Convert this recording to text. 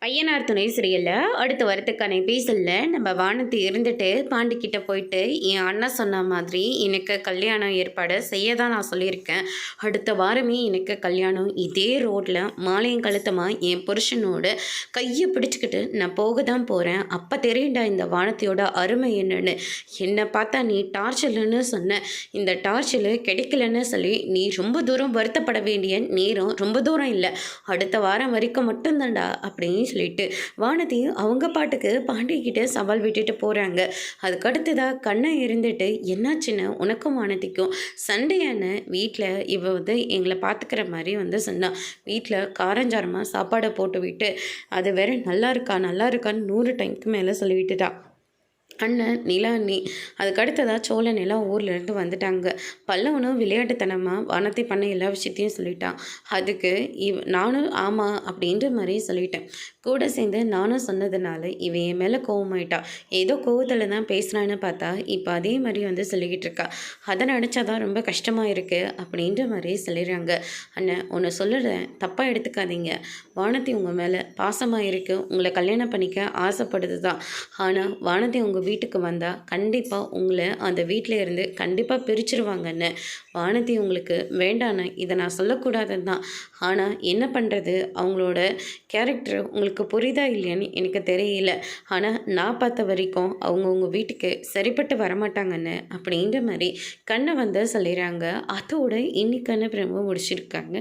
ஐயனார் துணை சீரியலில் அடுத்து வரத்துக்கான எபிசோடில் நம்ம வானத்தை இருந்துட்டு பாண்டிக்கிட்ட போயிட்டு என் அண்ணன் சொன்ன மாதிரி எனக்கு கல்யாணம் ஏற்பாடு செய்ய தான் நான் சொல்லியிருக்கேன். அடுத்த வாரமே எனக்கு கல்யாணம் இதே ரோட்டில் மாலையும் கழுத்தமாக என் புருஷனோட கையை பிடிச்சிக்கிட்டு நான் போக தான் போகிறேன். அப்போ தெரியுண்டா இந்த வானத்தையோட அருமை என்னன்னு. என்னை பார்த்தா நீ டார்ச்சல்னு சொன்ன, இந்த டார்ச்சல் கிடைக்கலன்னு சொல்லி நீ ரொம்ப தூரம் வருத்தப்பட வேண்டிய நேரம் ரொம்ப தூரம் இல்லை, அடுத்த வாரம் வரைக்கும் மட்டும்தான்டா அப்படின்னு சொல்லிட்டு வானதி அவங்க பாட்டுக்கு பாண்டிகிட்ட சவால் விட்டுட்டு போகிறாங்க. அதுக்கடுத்ததாக கண்ணை இருந்துட்டு என்னாச்சுன்னு உனக்கும் வானதிக்கும் சண்டையான வீட்டில் இவ எங்களை பார்த்துக்கிற மாதிரி சொன்னான். வீட்டில் காரஞ்சாரமாக சாப்பாடை போட்டு விட்டு அது வேற நல்லா இருக்கான்னு 100 டைமுக்கு மேலே சொல்லிவிட்டுட்டா. அண்ணன் நிலாண்ணி அதுக்கடுத்ததாக சோழ நிலா ஊர்லேருந்து வந்துட்டாங்க. பல்லவனும் விளையாட்டுத்தனமாக வானத்தை பண்ண எல்லா விஷயத்தையும் சொல்லிட்டான். அதுக்கு நானும் ஆமாம் அப்படின்ற மாதிரி சொல்லிட்டேன். கூட சேர்ந்து நானும் சொன்னதுனால இவன் என் மேலே கோவமாயிட்டா. ஏதோ கோவத்தில் தான் பேசுகிறான்னு பார்த்தா இப்போ அதே மாதிரி சொல்லிக்கிட்டு இருக்கா. அதை நினச்சாதான் ரொம்ப கஷ்டமாக இருக்குது அப்படின்ற மாதிரி சொல்லிடுறாங்க. அண்ணன் ஒன்று சொல்லுறேன், தப்பாக எடுத்துக்காதீங்க. வானதி உங்கள் மேலே பாசமாக இருக்குது, உங்களை கல்யாணம் பண்ணிக்க ஆசைப்படுது தான். ஆனால் வானதி உங்கள் வீட்டுக்கு வந்தால் கண்டிப்பாக உங்களை அந்த வீட்டில் இருந்து கண்டிப்பாக பிரிச்சுருவாங்கன்னு. வானதி உங்களுக்கு வேண்டான்னு இதை நான் சொல்லக்கூடாதுன்னு தான். ஆனால் என்ன பண்ணுறது, அவங்களோட கேரக்டர் உங்களுக்கு புரியுதா இல்லையான்னு எனக்கு தெரியல. ஆனால் நான் பார்த்த வரைக்கும் அவங்க உங்கள் வீட்டுக்கு சரிப்பட்டு வரமாட்டாங்கன்னு அப்படின்ற மாதிரி கண்ணை சொல்லிடுறாங்க. அதோட இன்னைக்கான பிரம முடிச்சிருக்காங்க.